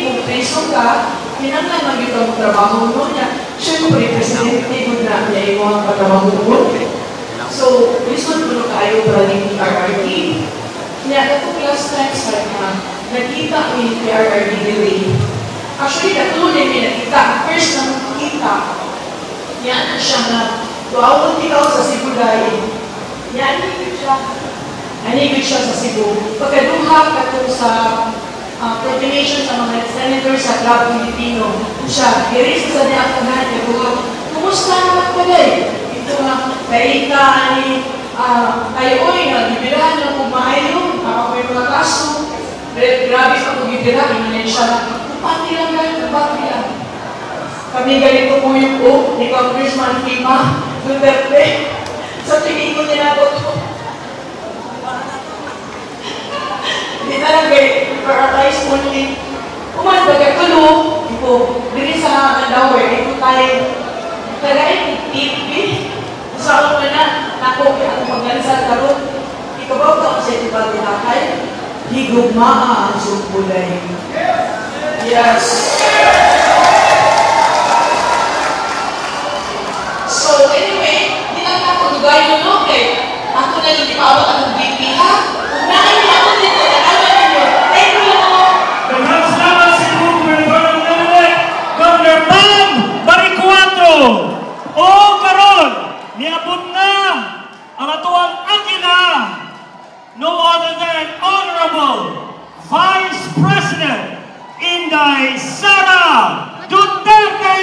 kung preso ka, kinanglan mag-ito ang trabaho mo niya. Siyempre, presidente mo na niya yung mga katrabaho mo. So, listen mo kayo para ng PRRD. Kaya ito last time sa nakita ko yung PRRD delay. Actually, katulad niya nakita. First na nakita, yan siya na tuawag ikaw sa Cebu dahil. Yan, anigit siya sa Cebu. Pagkaduha ka ito sa proclamation sa mga senators sa Club Filipino. Siya, iris sa niya ako na niya. Kumusta naman ko dahil? Ito nga, kaita ni kayo'y na bibirahan ng kumahayo, ako yung mga kaso. Grabe sa pag-bibirahan, inanin siya na, pati lang gano'n, pati lang. Kami ganito po yung po, ni Congressman Kima Duterte. Sa tingin ko nila ko, hindi talaga paradise only. Kuman bagatulo, ito, dili sa Mandawer, ito tayo, tagay, TV, sa ako na, nakopi ang paggansa karon. Ikabaw ka sa ito ba tinakay? Higugmaa ang sumpulay. Yes. So anyway, di lang ako dugay mo no, kay ako na yung ipawag ang BP ha. Kung namin ako dito, nalaman ninyo. Thank you. Maraming salamat sa Governor Pam Baricuato. O karon, niabot na ang atuang angina, no other than Honorable Vice President Inday Sara Duterte.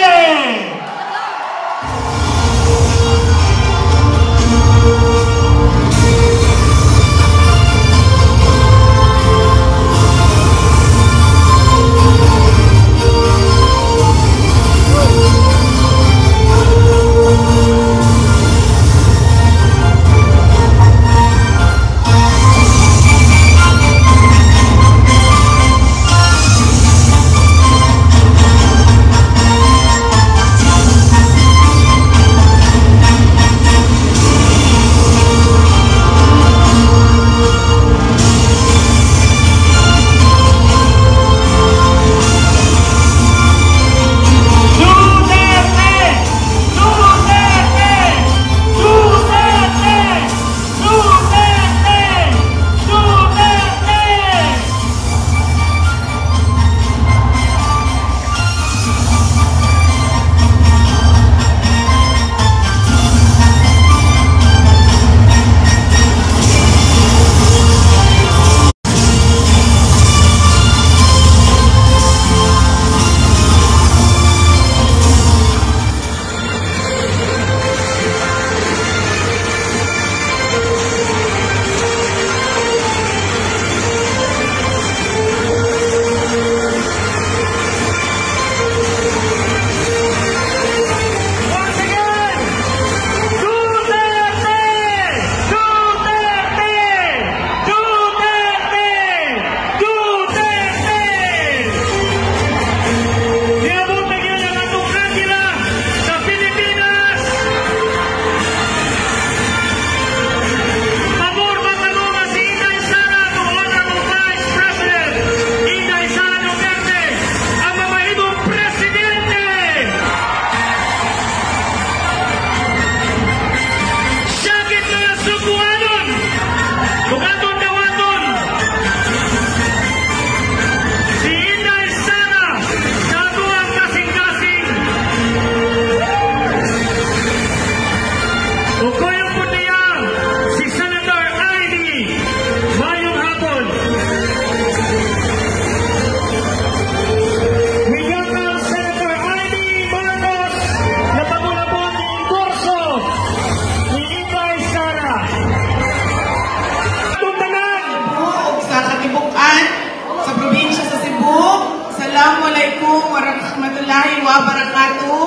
warahmatullahi wabarakatuh.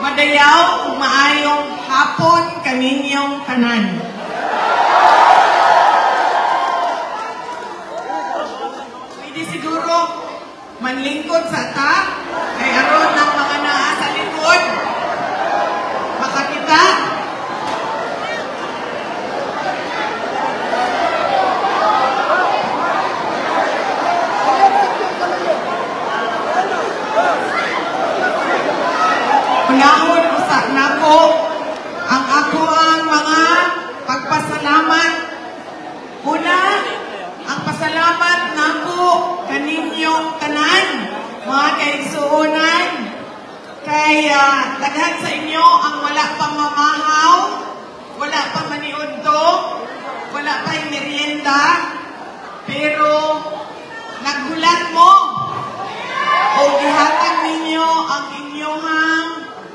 Madayaw ug maayong hapon kaninyong tanan. Pwede siguro manlingkod sa ta kay aron ng mga naa sa likod makakita. unahon usa nako ang ako ang mga pagpasalamat. Una, ang pasalamat nako kaninyong tanan, mga kaigsuonan, kay daghan sa inyo ang wala pang mamahaw, wala pang maniudto, wala pang merienda, pero naghulat mo o gihatag ninyo ang inyong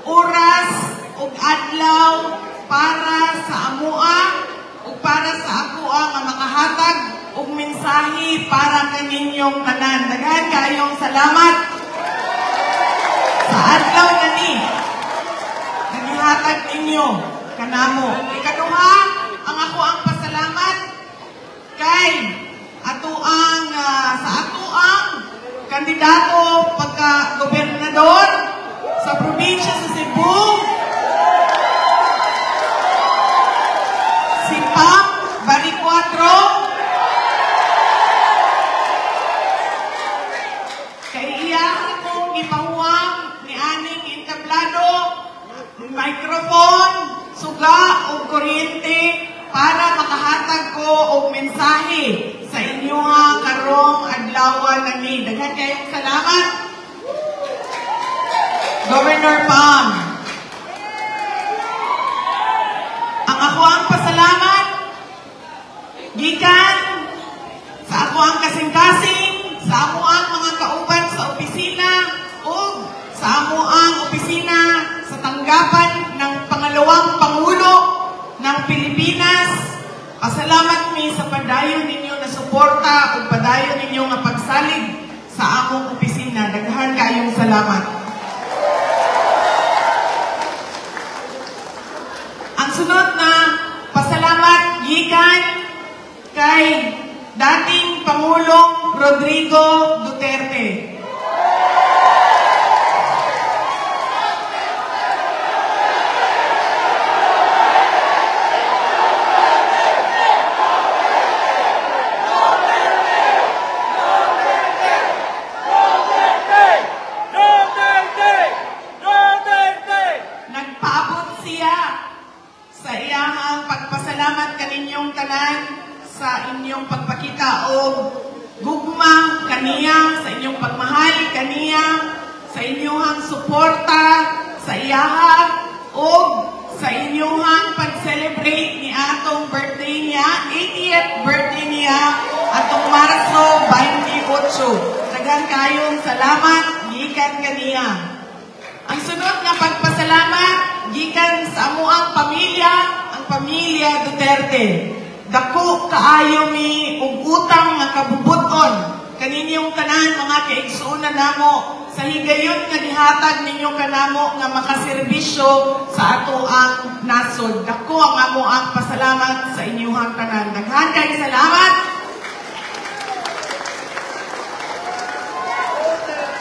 oras ug adlaw para sa amua ug para sa ako nga makahatag ug mensahe para kaninyong tanan. Daghan kayong salamat sa adlaw gani nagihatag ninyo kanamo. Ikaduha, ang ako ang pasalamat kay sa ato ang kandidato pagka-gobernador sa probinsya sa Cebu, si Pam Baricuatro. Kay iya akong ipahuwang ni aning entablado, microphone, suga o kuryente para makahatag ko og mensahe sa inyo karong adlaw nani. Daghan kayong salamat, Governor Pam. Ang ako ang pasalamat gikan sa ako ang kasing-kasing, sa ako ang mga kauban sa opisina o sa amo ang opisina sa tanggapan ng pangalawang Pangulo ng Pilipinas. Pasalamat mi sa padayon ninyo na suporta o padayon ninyo nga pagsalig sa among opisina. Daghan kayong salamat. Ang sunod na pasalamat gikan kay dating Pangulong Rodrigo Duterte. Pagpasalamat kaninyong tanan sa inyong pagpakita o gugma kaniya, sa inyong pagmahal kaniya, sa inyong suporta sa iyaha o sa inyong pag-celebrate ni atong birthday niya, 80th birthday niya atong Marso 28. Daghan kayong salamat gikan kaniya. Ang sunod nga pagpasalamat gikan sa amuang pamilya, Pamilya Duterte. Dako kaayo mi og utang nga kabubuton kaninyong tanan, mga kaigsuonan namo, sa higayon nga gihatag ninyo kanamo nga makaserbisyo sa ato ang nasod. Dako ang amo ang pasalamat sa inyong tanan. Daghan kay salamat.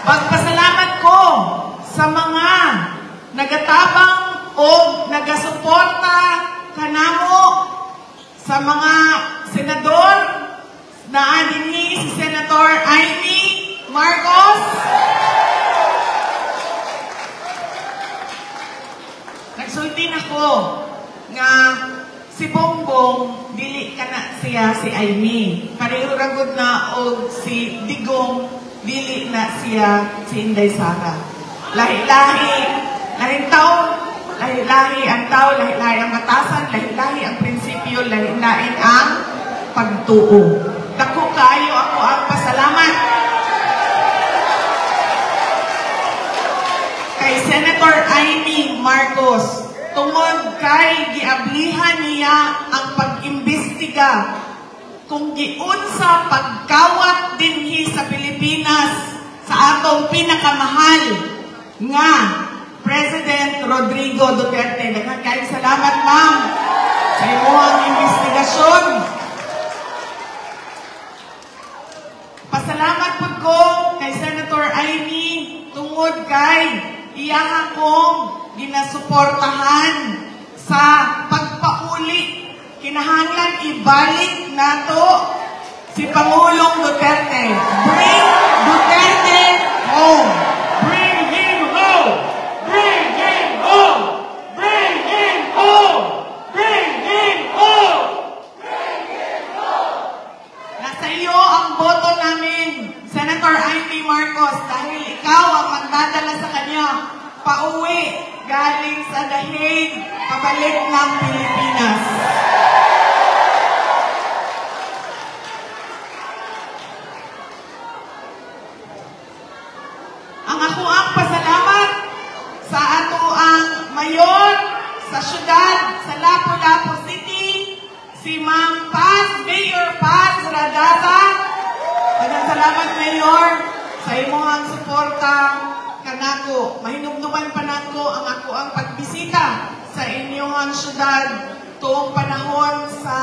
Pagpasalamat ko sa mga nagatabang o nagasuporta kanamo, sa mga senador na dinhi si Senator Amy Marcos. Nagsulti ako nga si Bongbong dili kana siya si Amy. Pareho ragod na og si Digong dili na siya si Inday Sara. Lahi-lahi, lahing taon, lahi-lahi ang tao, lahi-lahi ang batasan, lahi-lahi ang prinsipyo, lahi-lahi ang pagtuo. Dako kaayo ako ang pasalamat kay Senator Amy Marcos tungod kay giablihan niya ang pag-imbestiga kung giunsa pagkawat dinhi sa Pilipinas sa atong pinakamahal nga President Rodrigo Duterte. Daghan kayong salamat, ma'am, sa imong investigasyon. Pasalamat po ko kay Senator Amy tungod kay iyaha kong ginasuportahan sa pagpauli. Kinahanglan ibalik nato si Pangulong Duterte. Bring Duterte home! Bring him home! Bring him para sa kanya. Pauwi galing sa The Hague, pabalik ng Pilipinas. Ang ako ang pasalamat sa ato ang mayor sa syudad, sa Lapu-Lapu City, si Ma'am Paz, Mayor Paz Radaza. Daghang salamat, Mayor, sa imong suporta kanako. Mahinumduman pa nako ang ako ang pagbisita sa inyong syudad tuong panahon sa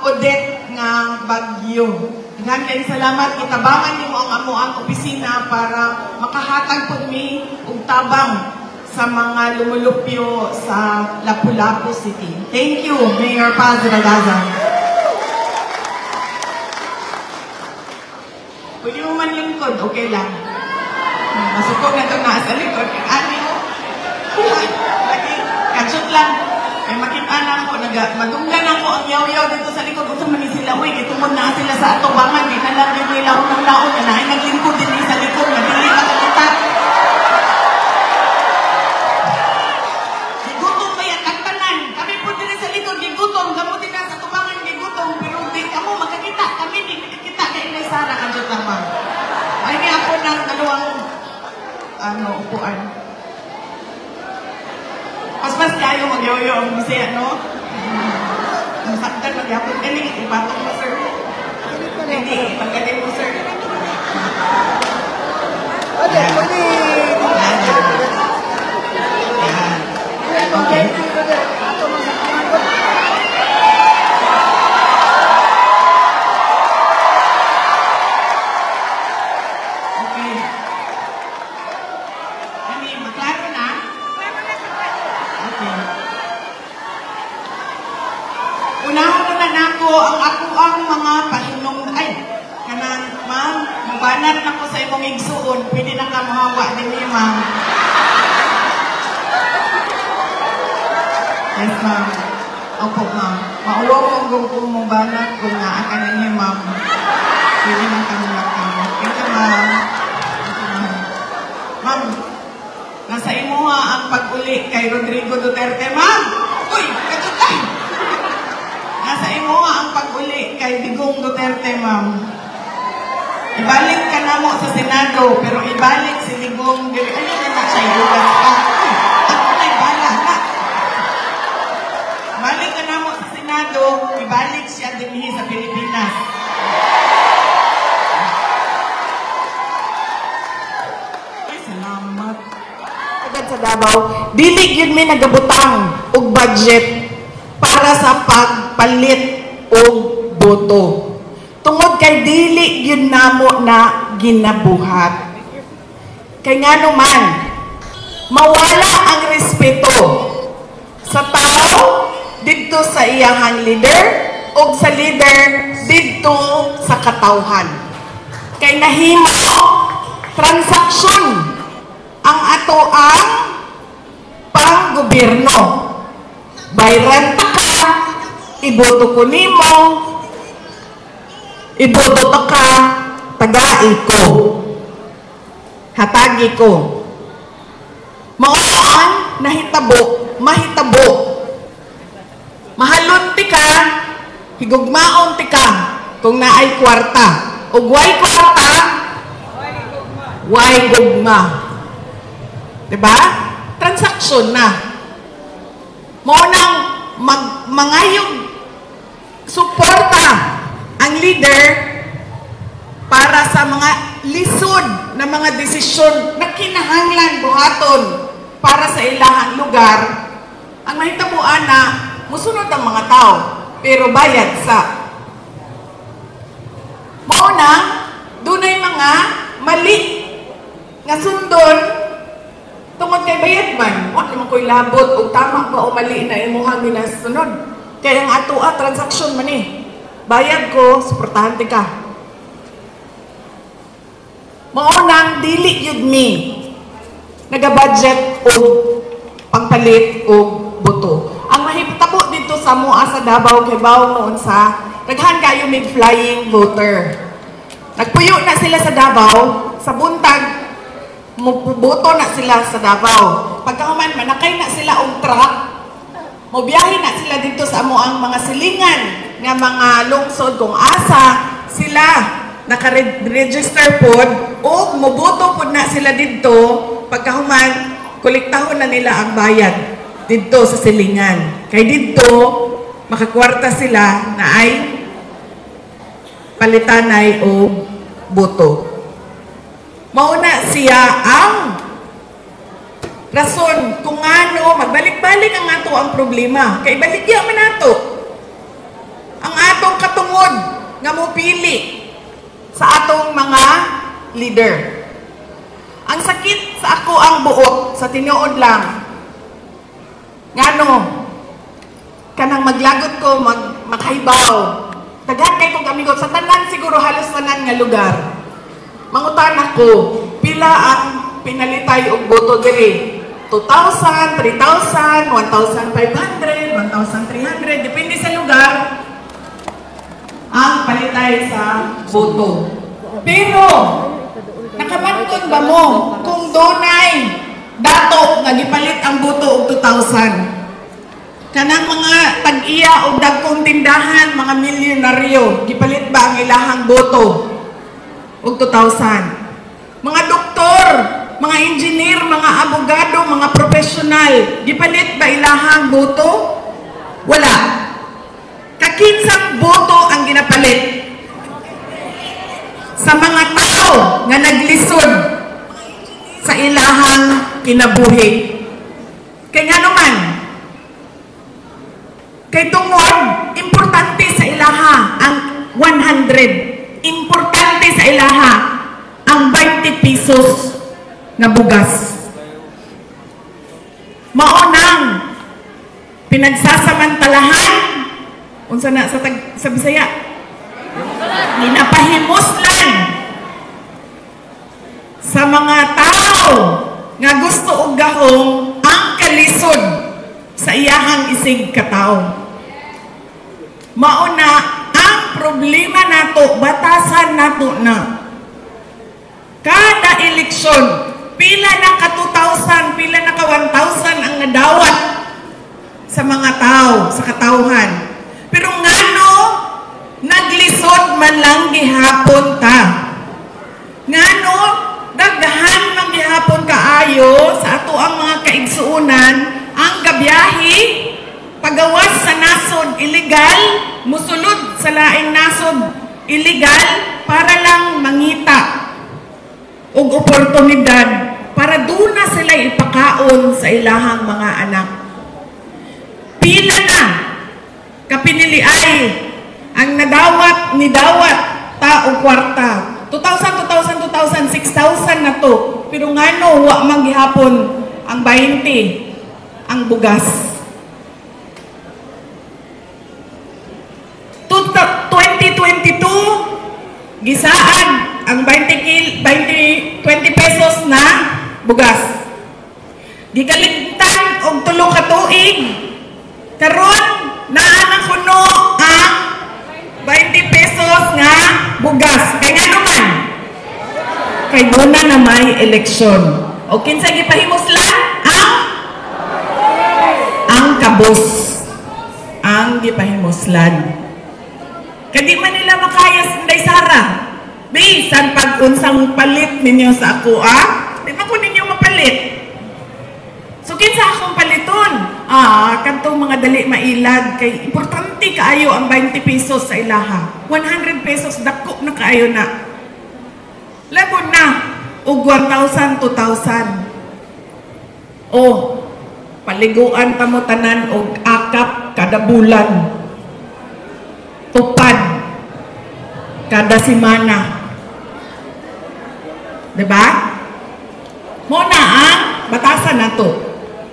Odette nga bagyo. Daghang salamat, itabangan nimo ang amo ang opisina para makahatag pud mi og tabang sa mga lumulupyo sa Lapu-Lapu City. Thank you, Mayor Paz Radaza. Pwede mo man lingkod, okay lang. Masukog na ito na sa likod. Ani mo. Lagi, katsot lang. May makita na ako, madunggan ako ang yaw-yaw dito sa likod. Kung saan sila, uy, itumod na sila sa atubangan. Di na lang yung ilaw ng laon. Kanahin naglingkod din sa likod. Madili na kakita. Gigutom kaya tagtanan. Kami po din sa likod, gigutom. Gamo din na sa atubangan, gigutom. Pero di kamo magkakita. Kami di magkakita. Kaya inay Sara, katsot lang ma. Ay, ni ako ng dalawang upuan. Mas kayo mag-yoyo ang bisaya, no? Masaktan, mag-yapon ka rin. Ipatok mo, sir. Hindi, pagkalim mo, sir. Okay. Unahon na nako ang ako ang mga pahinom kanang ma'am, mabanat na ko sa imong igsuon, pwede na ka mahawa din ni ma'am. Yes ma'am. Opo ma'am. Mauwaw mong gugong mong banat kung naakan ninyo ma'am. Pwede na ka malakaw. Thank you ma'am. Ma'am, nasa imuha ang pag-uli kay Rodrigo Duterte ma'am. Uy, katutay! Nasa imo ang pag-uli kay Digong Duterte, ma'am. Ibalik ka na mo sa Senado, pero ibalik si Digong Duterte. Ano na siya, ilugas ka? Ako na, ibala na. Ibalik ka na mo sa Senado, ibalik siya din sa Pilipinas. Ay, salamat. Agad sa Davao, dili yun may nagabutang og budget para sa pagpalit o boto. Tungod kay dili yun namo na ginabuhat. Kay nga naman, mawala ang respeto sa tao dito sa iyahang leader o sa leader dito sa katawhan. Kay nahimo transaksyon ang ato ang pang-gobyerno. Bayran ka, iboto ko nimo, iboto ka, tagai ko, hatagi ko. Maoon, nahitabo, mahitabo. Mahalon ti ka, higugmaon ti ka, kung naay kwarta. O way kwarta, way gugma. Diba? Transaksyon na. Maunang mangayong suporta ang leader para sa mga lisod na mga desisyon na kinahanglan buhaton para sa ilahang lugar. Ang mahitabuan na musunod ang mga tao pero bayad sa mauna dunay mga mali nga sundon tungod kay bayad man, wala naman ko'y labot o tama ba o mali na imuhang minasunod. Kaya ang ato transaksyon man bayad ko, suportahante ka. Maunang dili yun mi, naga-budget o pangpalit o boto. Ang mahitabo dito sa mua sa Davao kay Bao noon sa, naghan kayo may flying voter. Nagpuyo na sila sa Davao, sa buntag, Muboto na sila sa Davao. Pagkahuman, manakay na sila og truck, mobiyahe na sila dito sa amoang mga silingan nga mga lungsod kung asa sila naka-register pod o moboto pod na sila dito. Pagkahuman, kolektahon na nila ang bayad dito sa silingan. Kay dito, makakwarta sila na ay palitanay o boto. Mauna siya ang rason kung ano, magbalik-balik ang ato ang problema. Kay baligya man ato ang atong katungod nga mopili sa atong mga leader. Ang sakit sa ako ang buot, sa tinuod lang. Ngano, kanang maglagot ko, magkaibaw. Daghan kay kong amigo, sa tanan siguro halos tanan nga lugar. Mangutan ako, pila ang pinalitay og boto diri? 2,000, 3,000, 1,500, 1,300, depende sa lugar ang palitay sa boto. Pero, nakamantun ba mo kung donay dato nga gipalit ang boto og 2,000? Kanang mga tag-iya o dagkong tindahan, mga milyonaryo, gipalit ba ang ilahang boto og 2,000? Mga doktor, mga engineer, mga abogado, mga profesional, gipalit ba ilahang boto? Wala. Kakinsang boto ang ginapalit sa mga tao nga naglisod sa ilahang kinabuhi. Kaya nga naman, kay tungod, importante sa ilaha ang 100. Importante sa ilaha ang 20 pesos na bugas. Maunang pinagsasamantalahan, unsa na sa Bisaya, ginapahimuslan sa mga tao nga gusto og gahong ang kalisod sa iyahang isig katao. Mauna ang problema nato, batasan nato na. Kada eleksyon, pila na ka 2,000, pila na ka 1,000 ang nadawat sa mga tao, sa katauhan. Pero ngano, naglisod man lang gihapon ta. Ngano, daghan man gihapon kaayo sa ato ang mga kaigsuunan, ang gabiyahe, pagawas sa nasod illegal, musulod sa laing nasod illegal para lang mangita og oportunidad para doon na sila ipakaon sa ilahang mga anak. Pila na kapiniliay ang nadawat ni dawat ta og kwarta. 2,000, 2,000, 2,000, 6,000 na to. Pero ngano wa man gihapon ang 20 ang bugas. 2022, gisaan ang 20 pesos na bugas. Gigaligtan og 3 ka tuig. Karon naa na kuno ang 20 pesos nga bugas. Kaya nga naman, kay muna na may eleksyon. O kinsa gipahimuslan? Ang kabos. Ang gipahimuslan. Kadi man nila makayas Inday Sara. Bisan pag-unsang palit ninyo sa ako, di ba ko ninyo mapalit? So, kinsa akong paliton? Kantong mga dali mailad, kay importante kaayo ang 20 pesos sa ilaha. 100 pesos, dako na kaayo na. Labon na, og 1,000, 2,000. Paliguan pa mo tanan og akap kada bulan. Tupad kada semana. Diba? Muna ang batasan nato,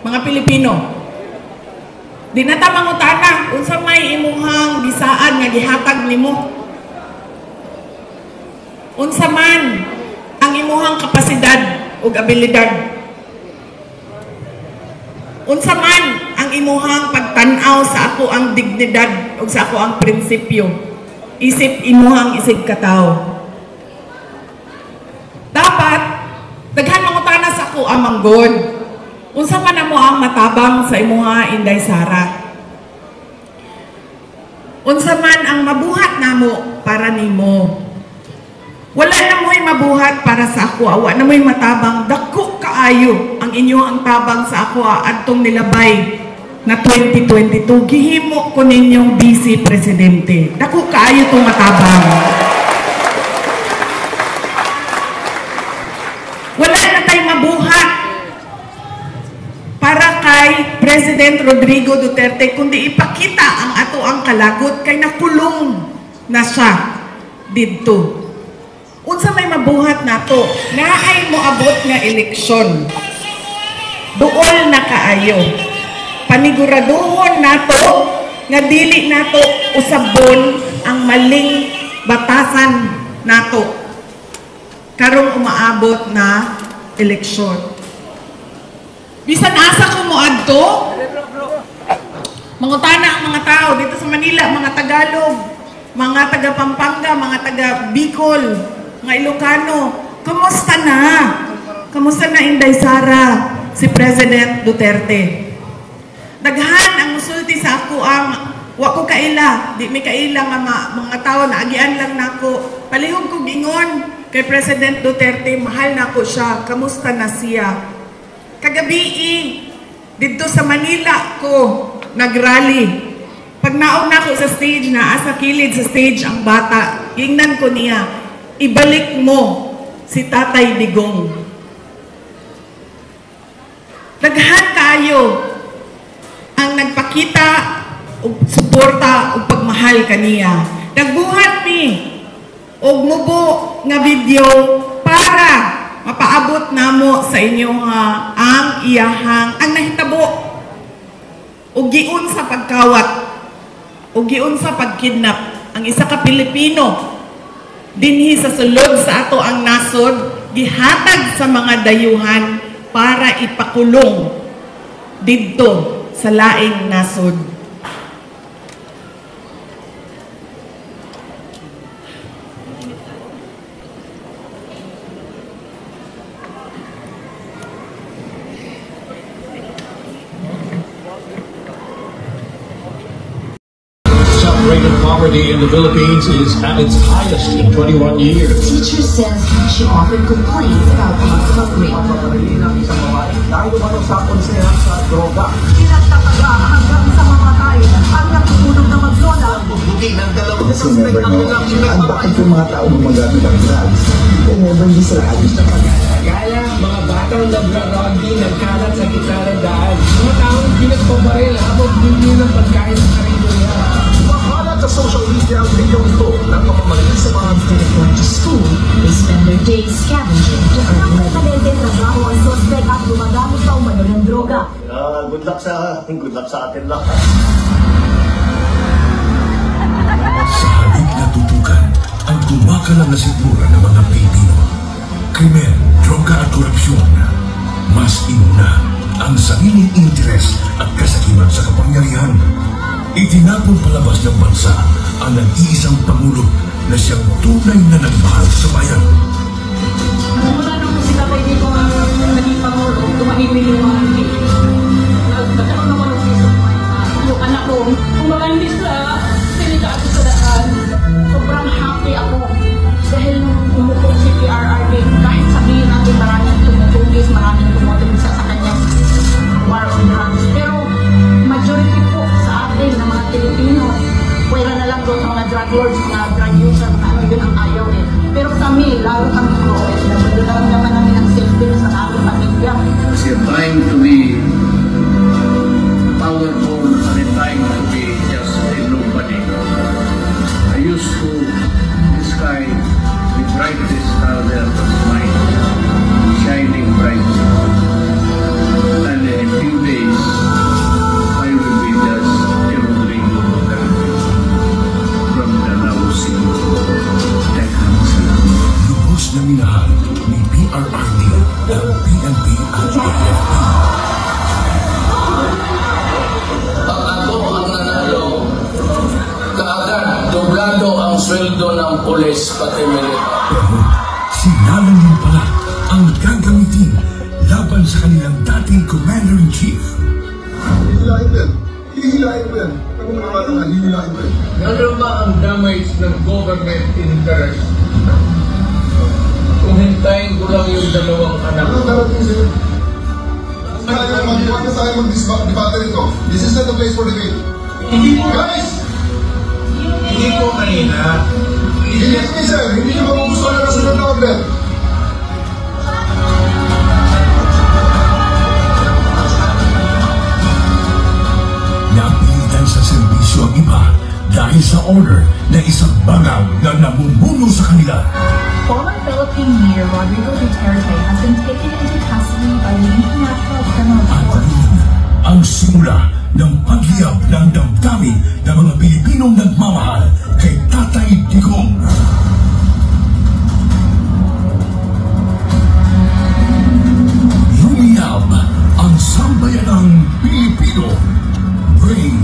mga Pilipino. Di na ta mangutana unsa may imuhang gisaan nga gihatag nimo. Unsa man ang imuhang kapasidad ug abilidad. Unsa man ang imuhang pagtan-aw sa ako ang dignidad ug sa ako ang prinsipyo. Isip imuhang isig katao. Dapat daghan mangutan amanggod. Unsa man amo ang matabang sa imuha, Inday Sara? Unsa man ang mabuhat namo para nimo? Wala na mo'y mabuhat para sa ako. Wa na mo'y matabang. Dako kaayo ang inyong tabang sa ako adtong nilabay na 2022. Gihimo ko ninyong Vice Presidente. Dako kaayo tong matabang. Wala na tayo mabuhat para kay President Rodrigo Duterte, kundi ipakita ang ato ang kalagot kay nakulong na siya didto. Unsa may mabuhat nato, naay moabot nga eleksyon. Duol na kaayo. Paniguraduhon nato nga dili nato usabon ang maling batasan nato karong umaabot na eleksyon. Bisan asa ko moadto, mangutana ang mga tao dito sa Manila, mga Tagalog, mga taga Pampanga, mga taga Bicol, mga Ilocano, kamusta na? Kamusta na, Inday Sara, si President Duterte? Daghan ang musulti sa ako ang wa ko kaila, di may kaila nga mga tao na agian lang nako. Palihog ko gingon kay President Duterte, mahal nako siya, kamusta na siya? Kagabi dito sa Manila ko nagrally. Pag naog na ako sa stage na asa kilid sa stage ang bata, ingnan ko niya, ibalik mo si Tatay Digong. Daghan kayo ang nagpakita og suporta ug pagmahal kaniya. Nagbuhat ni og mubo nga video para mapaabot namo sa inyo ang iyahang ang nahitabo og giun sa pagkawat og giun sa pagkidnap ang isa ka Pilipino dinhi sa sulod sa ato ang nasod, gihatag sa mga dayuhan para ipakulong didto sa laing nasod. Rated poverty in the Philippines is at its highest in 21 years. Teacher says she often complains about being hungry. Kasi never know, ang bakit yung mga tao gumagamit ng drugs, they never decide. Kaya mga batang nagra-rugby, nagkalat sa gitara dahil mga taong pinagpabaril habang bumili ng pagkain sa sarili niya. Makalat sa social media ang video ito ng pamamagitan sa mga Instead of going to school, they spend their days scavenging to earn money. Trabaho ang suspect at gumagamit pa umano ng droga. good luck sa atin lahat. Sa halip na tutukan ang kumakalam na sikmura ng mga Pilipino. Krimen, droga at korupsyon. Mas inuna ang sariling interes at kasakiman sa kapangyarihan. Itinapon palabas ng bansa ang nag-iisang Pangulo na siyang tunay na nagmahal sa bayan. Mula nung si Tatay Digong ang naging Pangulo, tumahimik yung mga hindi. Nagkakaroon naman ng piso yung anak ko. Kung maganda sila, delikado sa daan. Sobrang happy ako. Dahil nung umupo si PRRD, kahit sabihin natin maraming tumutugis, maraming tumutugis sa kanyang war on drugs. Pero majority po sa atin na mga Pilipino, pwera na lang doon ang mga drug lords, mga drug user, ano yun ang ayaw eh. Pero kami, lalo kami po, naramdaman namin ang safety sa aming pamilya. It's a time to be powerful and a time to be just a nobody. I used to sky the brightest star there was mine, shining bright. And in a few days, I will be just a rolling from the Laosin. Lubos na minahal ni PRRD ang PNP at AFP. Pag ako ang nanalo, kaagad doblado ang sweldo ng pulis pati militar. Pero sinalang din pala ang gagamitin laban sa kanilang dating Commander-in-Chief. Hihilain ko yan. Hihilain ko yan. Ako mga nga, hihilain ko yan. Ano ba ang damage ng government interest? Kung hintayin ko lang yung dalawang anak Ano ko. darating sa'yo? Huwag na tayo mag-debate rito. This is not the place for debate. Hindi po, Guys! hindi po kanina. Hindi kami, sir. Hindi nyo magugustuhan na kasunod na order. Napilitan sa serbisyo ang iba dahil sa order na isang bangag na namumuno sa kanila. Former Philippine leader Rodrigo Duterte has been taken into custody by the International Criminal At Court. rin ang simula ng pagliyab ng damdamin ng mga Pilipinong nagmamahal kay Tatay Digong. Lumiyab ang sambayanang Pilipino. Bring